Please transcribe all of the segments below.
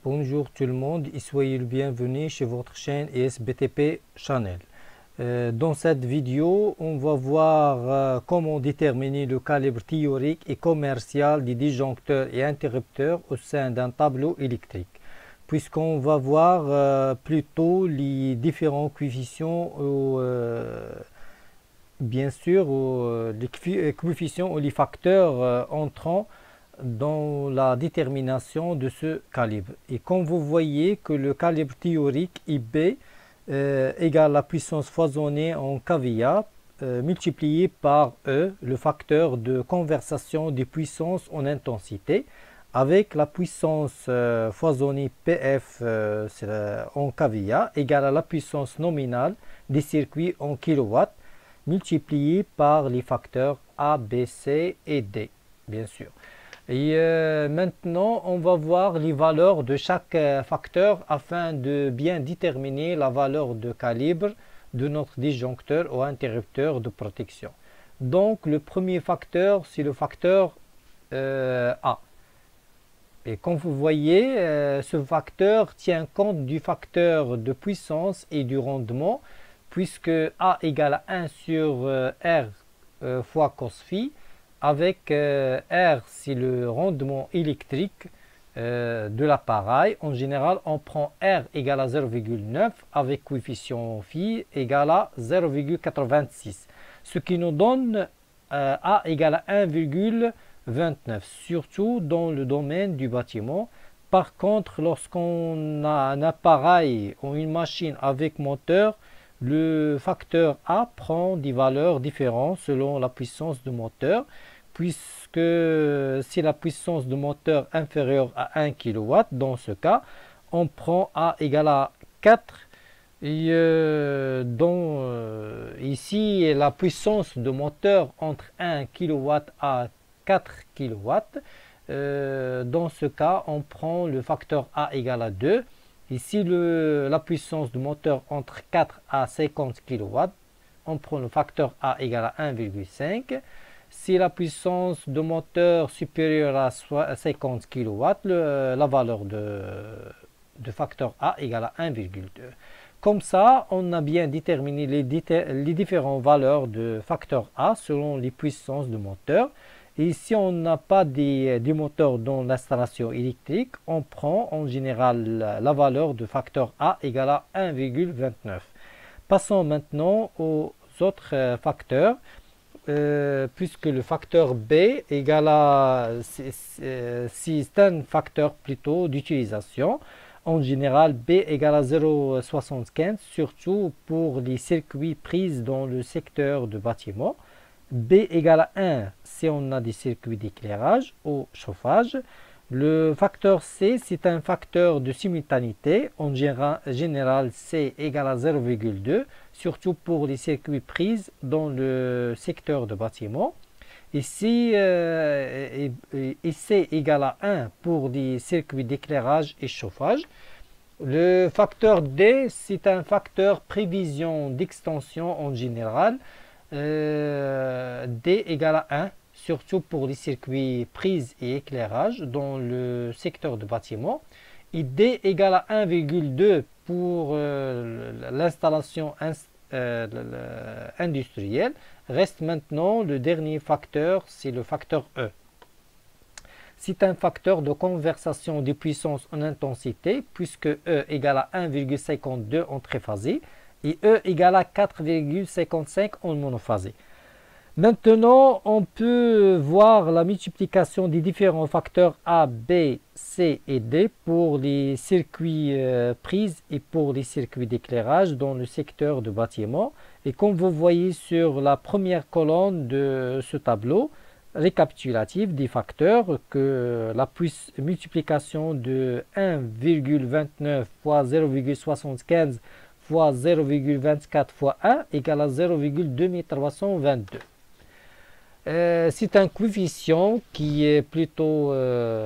Bonjour tout le monde et soyez le bienvenu chez votre chaîne ESBTP Channel. Dans cette vidéo, on va voir comment déterminer le calibre théorique et commercial des disjoncteurs et interrupteurs au sein d'un tableau électrique. Puisqu'on va voir plutôt les différents coefficients, bien sûr, les coefficients ou les facteurs entrant dans la détermination de ce calibre. Et comme vous voyez que le calibre théorique IB égale la puissance foisonnée en kVA multiplié par E, le facteur de conversion des puissances en intensité, avec la puissance foisonnée PF en kVA égale à la puissance nominale des circuits en kW multiplié par les facteurs A, B, C et D, bien sûr. Et maintenant, on va voir les valeurs de chaque facteur afin de bien déterminer la valeur de calibre de notre disjoncteur ou interrupteur de protection. Donc, le premier facteur, c'est le facteur A. Et comme vous voyez, ce facteur tient compte du facteur de puissance et du rendement, puisque A égale à 1 sur R fois cos phi, avec R, c'est le rendement électrique de l'appareil. En général, on prend R égale à 0,9 avec coefficient phi égale à 0,86, ce qui nous donne A égale à 1,29, surtout dans le domaine du bâtiment. Par contre, lorsqu'on a un appareil ou une machine avec moteur, le facteur A prend des valeurs différentes selon la puissance du moteur, puisque si la puissance du moteur est inférieure à 1 kW, dans ce cas, on prend A égale à 4. Et ici, la puissance du moteur entre 1 kW à 4 kW. Dans ce cas, on prend le facteur A égale à 2. Ici, la puissance du moteur entre 4 à 50 kW, on prend le facteur A égale à 1,5. Si la puissance du moteur supérieure à 50 kW, la valeur de facteur A égale à 1,2. Comme ça, on a bien déterminé les différentes valeurs de facteur A selon les puissances du moteur. Et si on n'a pas des moteurs dans l'installation électrique, on prend en général la valeur de facteur A égale à 1,29. Passons maintenant aux autres facteurs. Puisque le facteur B égale à, c'est un facteur plutôt d'utilisation. En général, B égale à 0,75, surtout pour les circuits pris dans le secteur du bâtiment. B égale à 1 si on a des circuits d'éclairage ou chauffage. Le facteur C, c'est un facteur de simultanéité. En général, C égale à 0,2, surtout pour les circuits pris dans le secteur de bâtiment. Ici, C égale à 1 pour les circuits d'éclairage et chauffage. Le facteur D, c'est un facteur prévision d'extension en général. D égale à 1, surtout pour les circuits prise et éclairage dans le secteur de bâtiment. Et D égale à 1,2 pour l'installation industrielle. Reste maintenant le dernier facteur, c'est le facteur E. C'est un facteur de conversion des puissances en intensité, puisque E égale à 1,52 en triphasé et E égale à 4,55 en monophasé. Maintenant, on peut voir la multiplication des différents facteurs A, B, C et D pour les circuits prises et pour les circuits d'éclairage dans le secteur du bâtiment. Et comme vous voyez sur la première colonne de ce tableau récapitulatif des facteurs, que la multiplication de 1,29 fois 0,75 fois 0,24 fois 1 égale à 0,2322. C'est un coefficient qui est plutôt,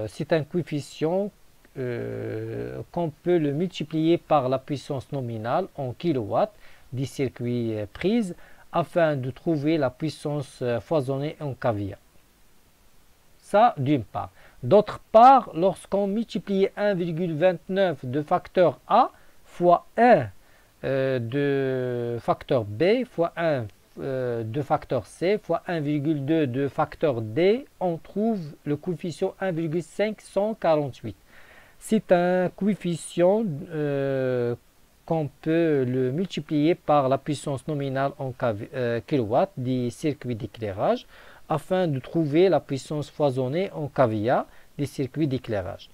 c'est un coefficient qu'on peut le multiplier par la puissance nominale en kilowatts des circuits prises afin de trouver la puissance foisonnée en kVA. Ça d'une part. D'autre part, lorsqu'on multiplie 1,29 de facteur A fois 1 de facteur B fois 1 de facteur C fois 1,2 de facteur D, on trouve le coefficient 1,548. C'est un coefficient qu'on peut le multiplier par la puissance nominale en kW des circuits d'éclairage afin de trouver la puissance foisonnée en kVA des circuits d'éclairage.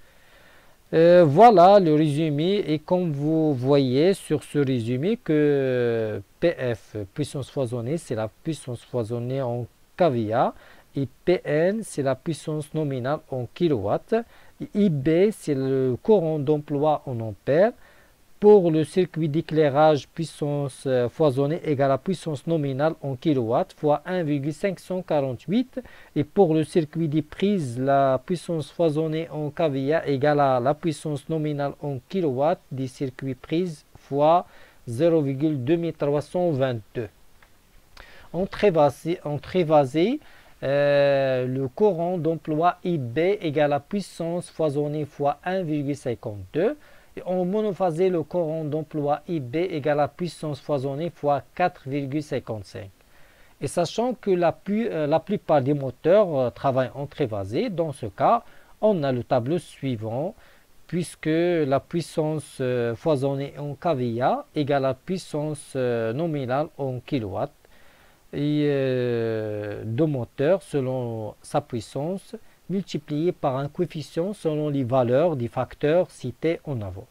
Voilà le résumé, et comme vous voyez sur ce résumé que PF, puissance foisonnée, c'est la puissance foisonnée en kVA, et PN, c'est la puissance nominale en kilowatts, et IB, c'est le courant d'emploi en ampères. Pour le circuit d'éclairage, puissance foisonnée égale à puissance nominale en kilowatts fois 1,548. Et pour le circuit des prises, la puissance foisonnée en kVA égale à la puissance nominale en kilowatts des circuits prises fois 0,2322. En trévasé, le courant d'emploi IB égale à puissance foisonnée fois 1,52. Et en monophasé, le courant d'emploi IB égale à puissance foisonnée fois 4,55. Et sachant que la plupart des moteurs travaillent en trévasé, dans ce cas, on a le tableau suivant, puisque la puissance foisonnée en kVA égale à puissance nominale en kilowatts, et deux moteurs selon sa puissance, multiplié par un coefficient selon les valeurs des facteurs cités en avant.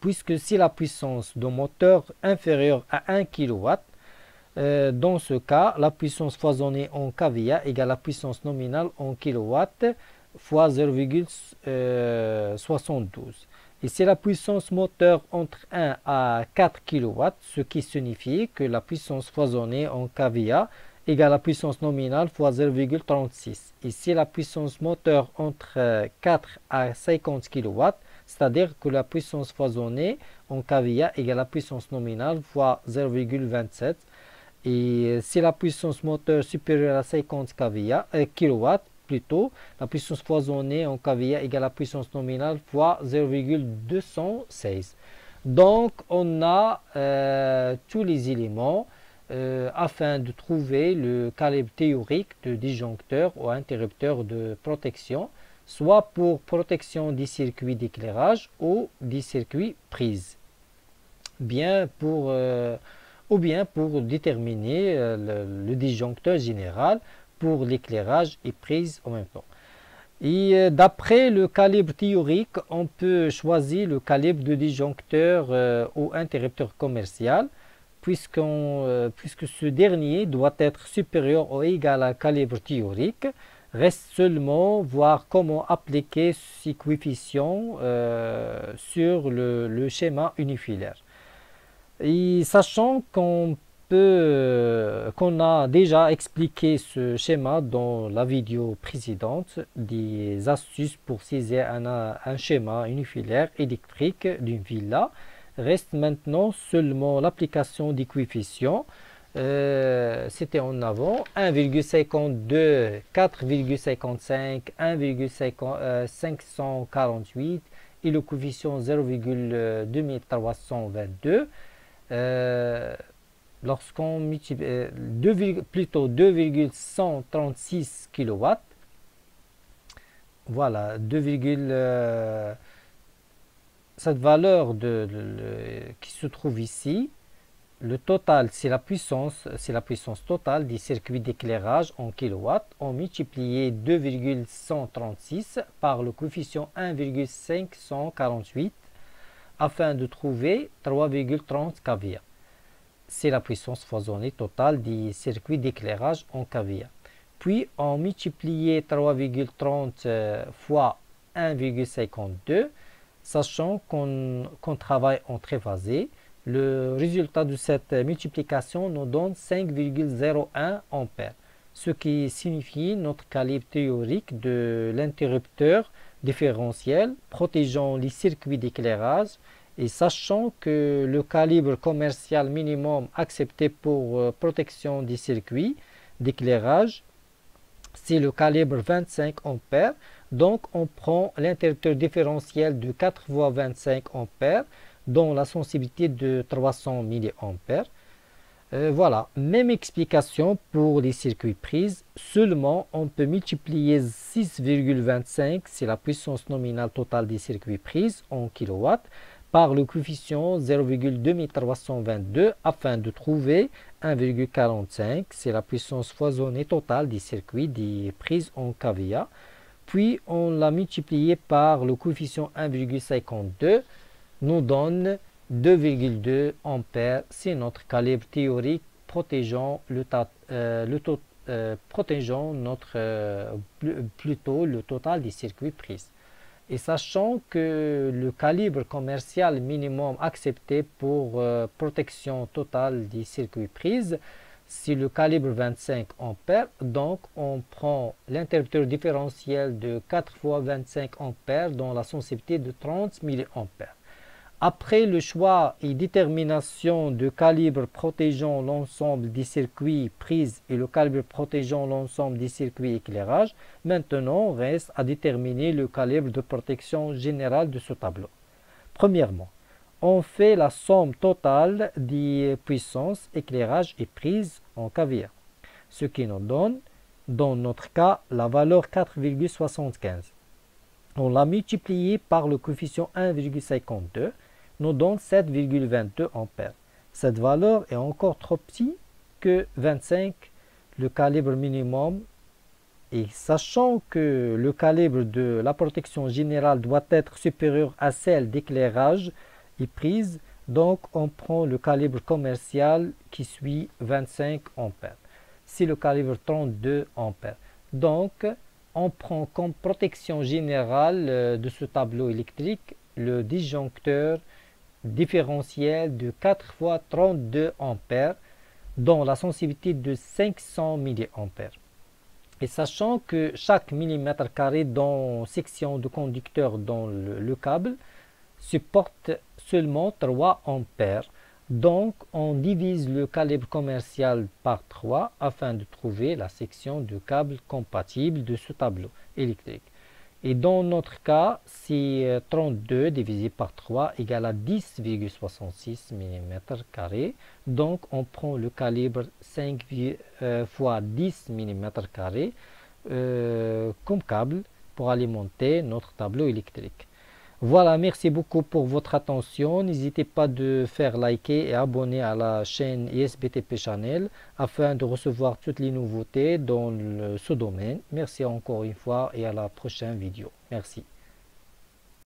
Puisque si la puissance d'un moteur inférieure à 1 kW, dans ce cas, la puissance foisonnée en kVA égale la puissance nominale en kW fois 0,72. Et c'est la puissance moteur entre 1 à 4 kW, ce qui signifie que la puissance foisonnée en kVA égale la puissance nominale fois 0,36. Ici, la puissance moteur entre 4 à 50 kW, c'est-à-dire que la puissance foisonnée en kVA égale la puissance nominale fois 0,27. Et si la puissance moteur supérieure à 50 kW, plutôt, la puissance foisonnée en kVA égale la puissance nominale fois 0,216. Donc, on a tous les éléments afin de trouver le calibre théorique de disjoncteur ou interrupteur de protection, soit pour protection des circuits d'éclairage ou des circuits prises, ou bien pour déterminer le disjoncteur général pour l'éclairage et prise en même temps. Et d'après le calibre théorique, on peut choisir le calibre de disjoncteur ou interrupteur commercial, puisque ce dernier doit être supérieur ou égal à calibre théorique. Reste seulement voir comment appliquer ces coefficients sur le schéma unifilaire. Et sachant qu'on a déjà expliqué ce schéma dans la vidéo précédente, des astuces pour saisir un schéma unifilaire électrique d'une villa, reste maintenant seulement l'application des coefficients. C'était en avant 1,52, 4,55, 1,548 et le coefficient 0,2322. Lorsqu'on multiplie plutôt 2,136 kW, voilà, cette valeur qui se trouve ici, le total, c'est la puissance totale des circuits d'éclairage en kilowatts. On multiplié 2,136 par le coefficient 1,548 afin de trouver 3,30 kVA. C'est la puissance foisonnée totale des circuits d'éclairage en kVA. Puis on multiplié 3,30 fois 1,52, sachant qu'on travaille en triphasé. Le résultat de cette multiplication nous donne 5,01 ampères, ce qui signifie notre calibre théorique de l'interrupteur différentiel protégeant les circuits d'éclairage. Et sachant que le calibre commercial minimum accepté pour protection des circuits d'éclairage, c'est le calibre 25 ampères, Donc on prend l'interrupteur différentiel de 4 fois 25 ampères dont la sensibilité de 300 mA. Voilà, même explication pour les circuits prises, seulement on peut multiplier 6,25, c'est la puissance nominale totale des circuits prises en kilowatts, par le coefficient 0,2322 afin de trouver 1,45, c'est la puissance foisonnée totale des circuits des prises en kVA. Puis on l'a multiplié par le coefficient 1,52, nous donne 2,2 ampères. C'est notre calibre théorique protégeant plutôt le total des circuits prises. Et sachant que le calibre commercial minimum accepté pour protection totale des circuits prises, c'est le calibre 25 ampères. Donc on prend l'interrupteur différentiel de 4 fois 25 ampères dont la sensibilité de 30 mA. Après le choix et détermination de calibre protégeant l'ensemble des circuits prises et le calibre protégeant l'ensemble des circuits éclairage, maintenant reste à déterminer le calibre de protection générale de ce tableau. Premièrement, on fait la somme totale des puissances éclairage et prise en kVA, ce qui nous donne, dans notre cas, la valeur 4,75. On l'a multiplié par le coefficient 1,52, nous donne 7,22 ampères. Cette valeur est encore trop petite que 25, le calibre minimum. Et sachant que le calibre de la protection générale doit être supérieur à celle d'éclairage et prise, donc on prend le calibre commercial qui suit 25 ampères. C'est le calibre 32 ampères. Donc on prend comme protection générale de ce tableau électrique le disjoncteur différentiel de 4 fois 32 ampères dont la sensibilité de 500 mA. Et sachant que chaque millimètre carré dans section de conducteur dans le câble supporte seulement 3 ampères, donc on divise le calibre commercial par 3 afin de trouver la section de câble compatible de ce tableau électrique. Et dans notre cas, c'est 32 divisé par 3 égale à 10,66 mm². Donc, on prend le calibre 5 fois 10 mm² comme câble pour alimenter notre tableau électrique. Voilà, merci beaucoup pour votre attention. N'hésitez pas de faire liker et abonner à la chaîne ISBTP Channel afin de recevoir toutes les nouveautés dans ce domaine. Merci encore une fois et à la prochaine vidéo. Merci.